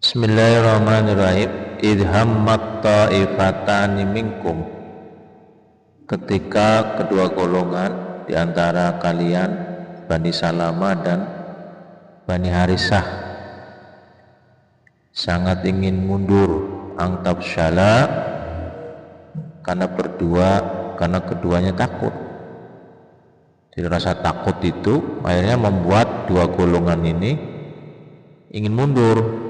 Bismillahirrahmanirrahim. Idhammat ta'ifatani minkum, ketika kedua golongan di antara kalian, Bani Salama dan Bani Harisah, sangat ingin mundur, angtab syala, karena keduanya takut. Jadi rasa takut itu akhirnya membuat dua golongan ini ingin mundur.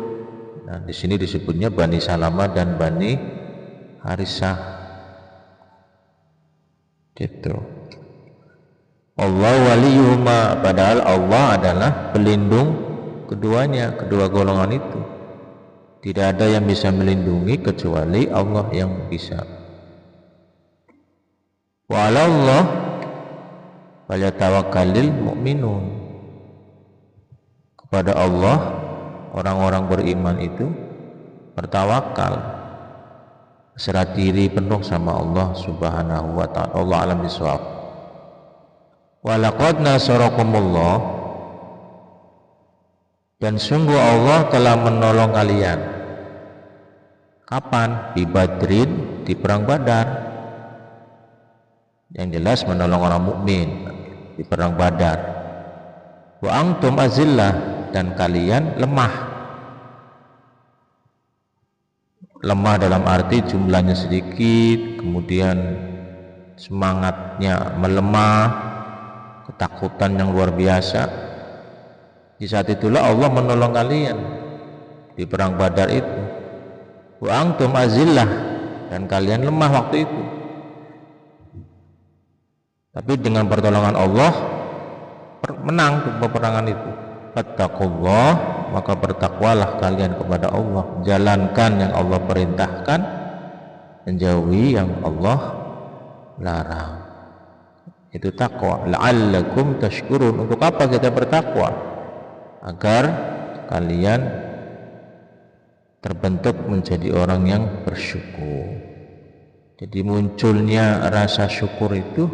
Nah, di sini disebutnya Bani Salama dan Bani Harisah. Gitu. Allah waliyuhuma, padahal Allah adalah pelindung keduanya, kedua golongan itu. Tidak ada yang bisa melindungi kecuali Allah yang bisa. Wa 'alallah falyatawakkalul mu'minun. Kepada Allah orang-orang beriman itu bertawakal, serah diri penuh sama Allah Subhanahu wa ta'ala. Allah alam bisawab. Walaqad nasarakumullah, dan sungguh Allah telah menolong kalian. Kapan? Di Badrin, di perang Badar. Yang jelas menolong orang mukmin di perang Badar. Wa antum azillah, dan kalian lemah dalam arti jumlahnya sedikit, kemudian semangatnya melemah, ketakutan yang luar biasa. Di saat itulah Allah menolong kalian di perang Badar itu. Wa antum azillah, dan kalian lemah waktu itu, tapi dengan pertolongan Allah menang peperangan itu. Fattaqullah, maka bertakwalah kalian kepada Allah, jalankan yang Allah perintahkan, menjauhi yang Allah larang. Itu takwa. La'allakum tashkurun. Untuk apa kita bertakwa? Agar kalian terbentuk menjadi orang yang bersyukur. Jadi munculnya rasa syukur itu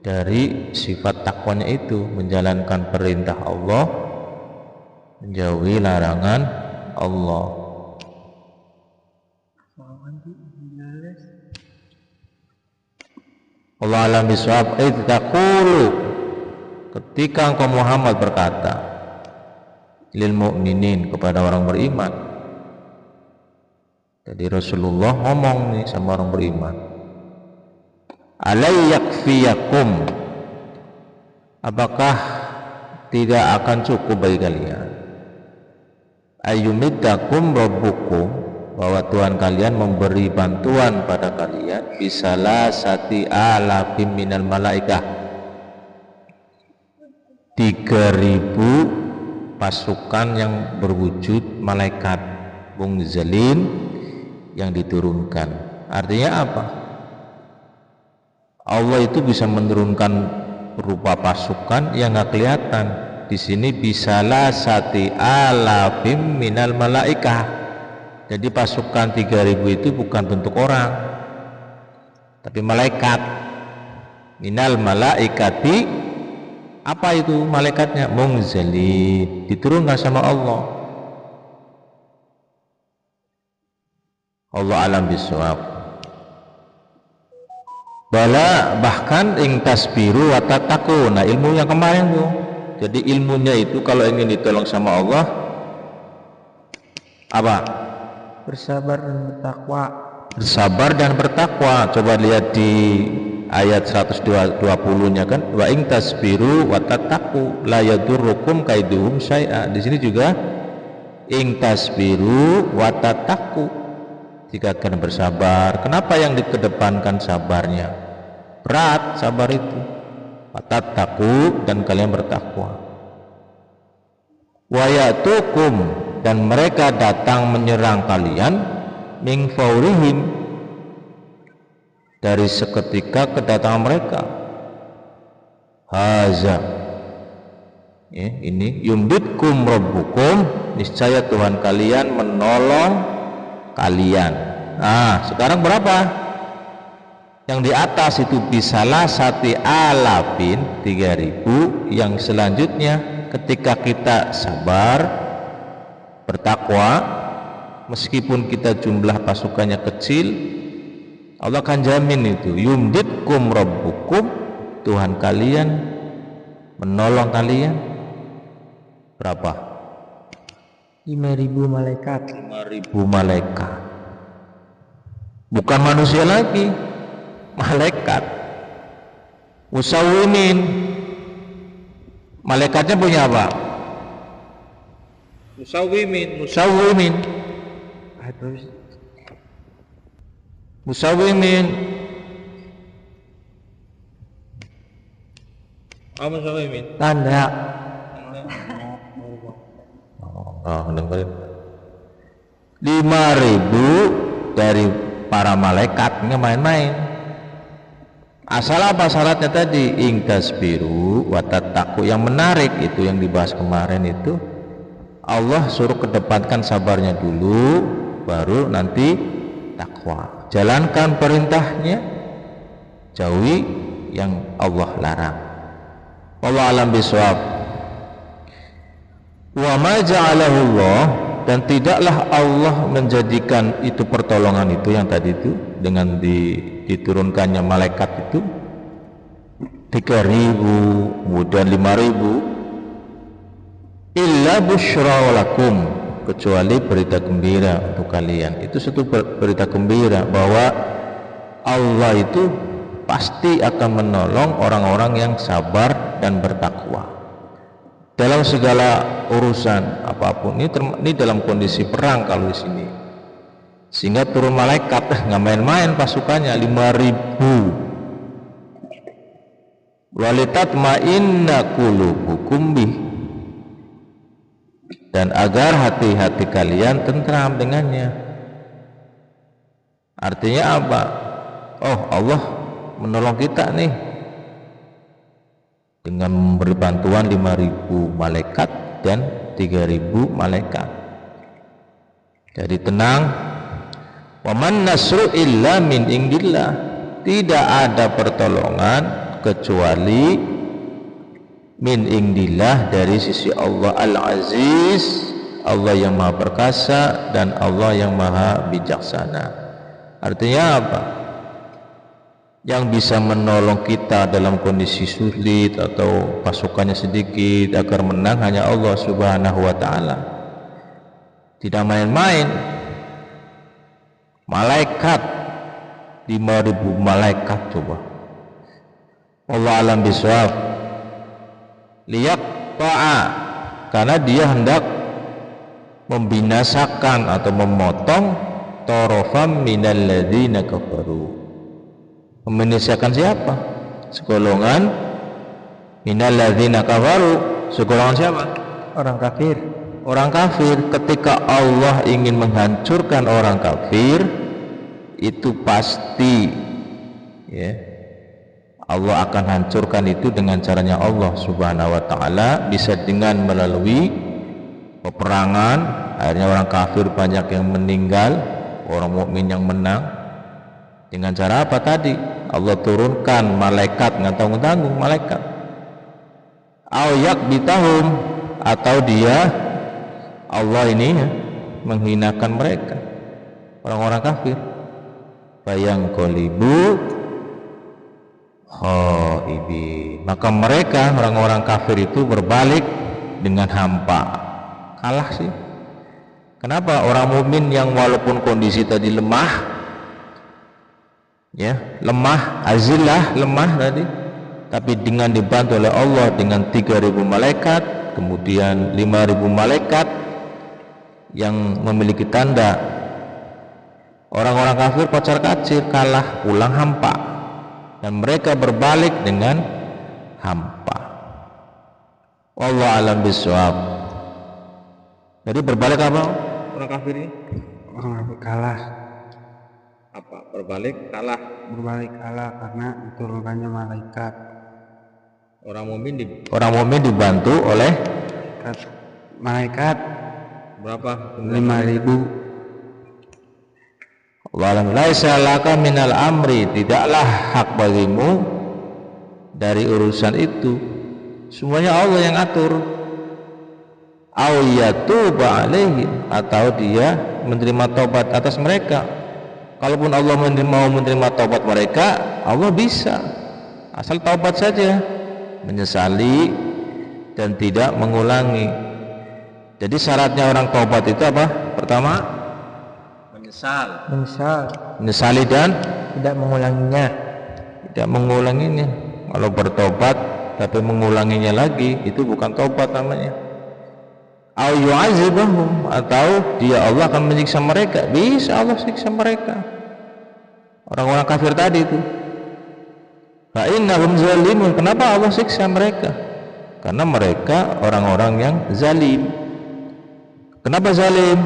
dari sifat takwanya itu, menjalankan perintah Allah, menjauhi larangan Allah. Allah alam bisawab. Taqulu, ketika engkau Muhammad berkata lil mu'minin, kepada orang beriman. Jadi Rasulullah ngomong nih sama orang beriman, alay yakfiyakum, apakah tidak akan cukup bagi kalian, ayyumiddakum rabbukum, bahwa Tuhan kalian memberi bantuan pada kalian, bisalasati alafim minal malaikah, 3.000 pasukan yang berwujud malaikat munzalin, yang diturunkan. Artinya apa? Allah itu bisa menurunkan berupa pasukan yang nggak kelihatan. Di sini bisalasati alafim minal malaikah. Jadi pasukan 3.000 itu bukan bentuk orang, tapi malaikat. Minal malaikati, apa itu malaikatnya? Munzalin, diturunkan sama Allah. Allah alam bisawab. Bala, bahkan ing tasbiru wa tattaqu. Nah, ilmu yang kemarin tuh. Jadi ilmunya itu kalau ingin ditolong sama Allah apa? Bersabar dan bertakwa. Bersabar dan bertakwa. Coba lihat di ayat 120-nya kan, wa ing tasbiru wa tattaqu la yadurrukum kaiduhum syai'a. Di sini juga ing tasbiru wa tattaqu, jika kalian bersabar. Kenapa yang dikedepankan sabarnya? Berat sabar itu. Tattaqu, dan kalian bertakwa. Wa ya'tukum, dan mereka datang menyerang kalian, min faurihim, dari seketika kedatangan mereka. Haza, ini yumditkum rabbukum, niscaya Tuhan kalian menolong kalian. Nah, sekarang berapa? Yang di atas itu bisalasati alafin, 3.000. Yang selanjutnya ketika kita sabar, bertakwa, meskipun kita jumlah pasukannya kecil, Allah akan jamin itu, yumditkum rabbukum, Tuhan kalian menolong kalian berapa? 5.000 malaikat. 5.000 malaikat. Bukan manusia lagi, malaikat. Musawwimin. Malaikatnya punya apa? Musawwimin. Apa musawwimin? Tanda. Dengerin. 5.000 dari para malaikat, nggak main-main. Asal apa syaratnya tadi? Ingtasbiru wa tattaqu. Yang menarik itu yang dibahas kemarin itu, Allah suruh kedepankan sabarnya dulu, baru nanti takwa. Jalankan perintahnya, jauhi yang Allah larang. Wallahu a'lam bishawab. Wa ma ja'alahu Allah, dan tidaklah Allah menjadikan itu pertolongan itu yang tadi itu dengan diturunkannya malaikat itu 3.000 kemudian 5.000 illa busyra lakum, kecuali berita gembira untuk kalian. Itu satu berita gembira bahwa Allah itu pasti akan menolong orang-orang yang sabar dan bertakwa dalam segala urusan apapun. Ini dalam kondisi perang kalau di sini, sehingga turun malaikat, nggak main-main pasukannya 5.000. Walitatma'inna qulubukum bih, dan agar hati-hati kalian tentram dengannya. Artinya apa? Oh, Allah menolong kita nih dengan memberi bantuan 5.000 malaikat dan 3.000 malaikat. Jadi tenang. Wa man nasru illa min indillah, tidak ada pertolongan kecuali min indillah, dari sisi Allah Al-Aziz, Allah yang maha perkasa dan Allah yang maha bijaksana. Artinya apa? Yang bisa menolong kita dalam kondisi sulit atau pasukannya sedikit agar menang hanya Allah Subhanahu wa ta'ala. Tidak main-main. Malaikat 5.000 malaikat, coba. Allah alam biswab. Liyaqta'a, karena dia hendak membinasakan atau memotong tarafam minal ladzina kafaru. Membinasakan siapa? Segolongan minal ladzina kafaru. Segolongan siapa? Orang kafir. Orang kafir. Ketika Allah ingin menghancurkan orang kafir, itu pasti ya, Allah akan hancurkan itu dengan caranya Allah Subhanahu wa ta'ala. Bisa dengan melalui peperangan, akhirnya orang kafir banyak yang meninggal, orang mukmin yang menang. Dengan cara apa tadi? Allah turunkan malaikat, nggak tanggung-tanggung malaikat. Ayak bitahum, atau dia Allah ini ya, menghinakan mereka, orang-orang kafir. Bayang kolibu khaibi, maka mereka orang-orang kafir itu berbalik dengan hampa, kalah sih. Kenapa? Orang mukmin yang walaupun kondisi tadi lemah, ya lemah, azillah, lemah tadi, tapi dengan dibantu oleh Allah dengan 3.000 malaikat, kemudian 5.000 malaikat yang memiliki tanda, orang-orang kafir kocar-kacir, kalah, pulang hampa, dan mereka berbalik dengan hampa. Wallahu a'lam bishawab. Jadi berbalik apa orang kafir ini? Orang kafir kalah. Apa? Berbalik kalah. Berbalik kalah karena diturunkannya malaikat. Orang mukmin dibantu oleh malaikat berapa? 5.000. Walam laisa laka minal amri, tidaklah hak bagimu dari urusan itu. Semuanya Allah yang atur. au yatuba alaihim, atau dia menerima taubat atas mereka. Kalaupun Allah mau menerima taubat mereka, Allah bisa, asal taubat saja, menyesali dan tidak mengulangi. Jadi syaratnya orang taubat itu apa? Pertama, menyesali dan tidak mengulanginya. Kalau bertobat tapi mengulanginya lagi, itu bukan taubat namanya. Au yu'azibahum, atau dia Allah akan menyiksa mereka. Bisa Allah siksa mereka, orang-orang kafir tadi itu. Fa innahum zalimun. Kenapa Allah siksa mereka? Karena mereka orang-orang yang zalim. Kenapa zalim?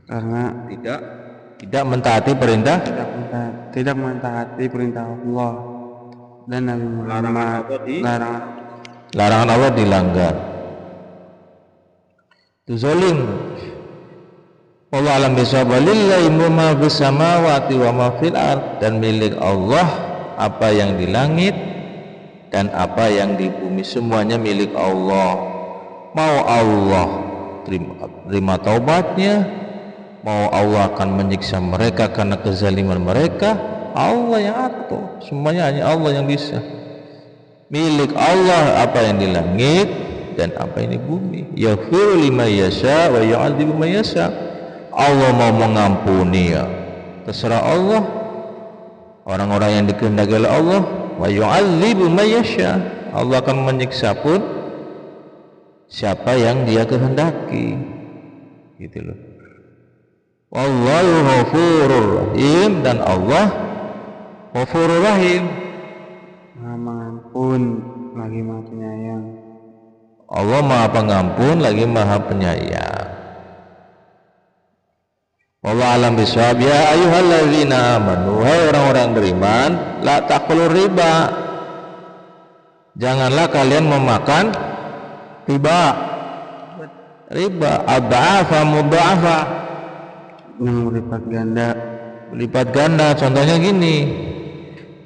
Karena tidak mentaati perintah, tidak mentaati perintah Allah dan Nabi Muhammad. Larangan Allah dilanggar. Itu zalim. Allah alam bisawab. Lillahi ma fis samawati wa ma fil ard, dan milik Allah apa yang di langit dan apa yang di bumi, semuanya milik Allah. Mau Allah terima taubatnya, mau Allah akan menyiksa mereka karena kezaliman mereka, Allah yang atur. Semuanya hanya Allah yang bisa. Milik Allah apa yang di langit dan apa yang di bumi. Yaghfiru liman yasha wa yu'adzibu man yasha. Allah mau mengampuni, ya terserah Allah, orang-orang yang dikehendaki oleh Allah. Wa yu'adzibu man yasha, Allah akan menyiksa pun siapa yang dia kehendaki, gitu loh. Wallahu ghafurur rahim, dan Allah ghafurur rahim, Maha Pengampun lagi Maha Penyayang. Allah Maha Pengampun lagi Maha Penyayang. Wallahu alam bisawab. Ya ayyuhalladzina amanu, hai orang-orang beriman, la taqulur riba, janganlah kalian memakan riba. Adha'afa mudha'afa, yang berlipat ganda. Contohnya gini,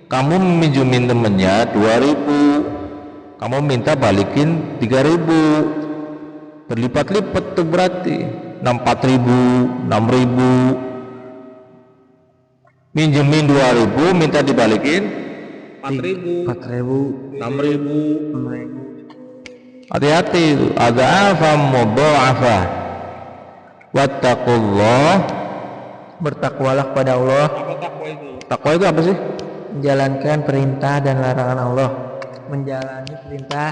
kamu meminjemin temennya 2.000, kamu minta balikin 3.000, berlipat-lipat tuh berarti 4.000, 6.000. Minjemin 2.000, minta dibalikin 4.000, 6.000. Hati-hati itu. Adha'afa mudha'afa. Wattaqullah, Bertakwalah kepada Allah. apa takwa itu? Takwa itu apa sih? Menjalankan perintah dan larangan Allah. Menjalani perintah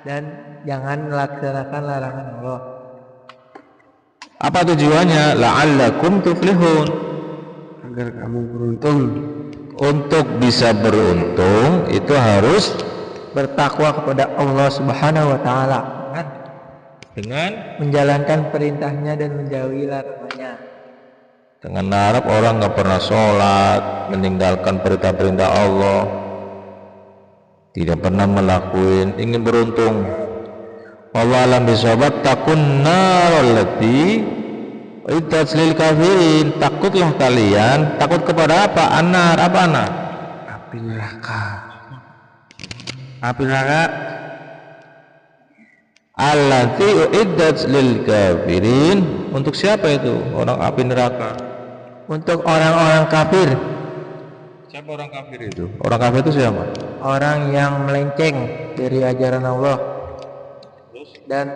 dan jangan melaksanakan larangan Allah. Apa tujuannya? La'allakum tuflihun, Agar kamu beruntung. untuk bisa beruntung itu harus Bertakwa kepada Allah Subhanahu wa taala dengan menjalankan perintahnya dan menjauhi larangannya. dengan harap orang nggak pernah sholat, meninggalkan perintah-perintah Allah, tidak pernah melakukan, ingin beruntung. Wallahu alam bisawab. Takun narallati iddat lil kafirin, takutlah kalian, takut kepada apa? Anar, apa anar? Api neraka. Api neraka. Allati uiddat lil kafirin, untuk siapa itu orang api neraka? Untuk orang-orang kafir. Siapa orang kafir itu? Orang kafir itu siapa? Orang yang melenceng dari ajaran Allah dan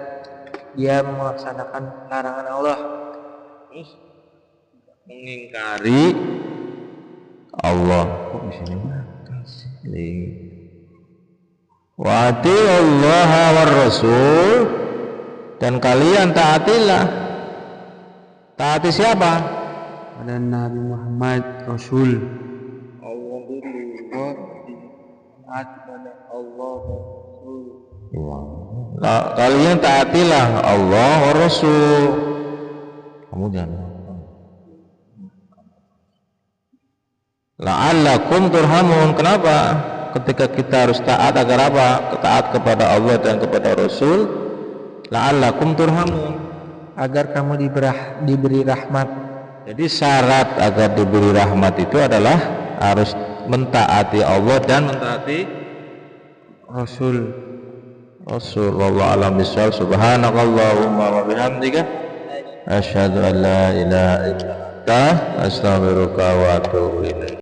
dia melaksanakan larangan Allah. Terus mengingkari Allah. Kok di sini wa Allah war rasul, dan kalian taatilah. Taati siapa? Pada Nabi Muhammad Rasul. Allah dulu. Taat kepada Allah Rasul. Nah, kalian taatilah Allah war rasul. Kamu jangan. La'allakum turhamun. Kenapa? Ketika kita harus taat agar apa? Taat kepada Allah dan kepada Rasul. La'allakum turhamun, Agar kamu diberi rahmat. jadi syarat agar diberi rahmat itu adalah harus mentaati Allah dan mentaati Rasul. Rasulullah alam bisawab. Subhanakallahumma wa bihamdika asyhadu an la ilaha illa anta astaghfiruka wa atubu ilaik.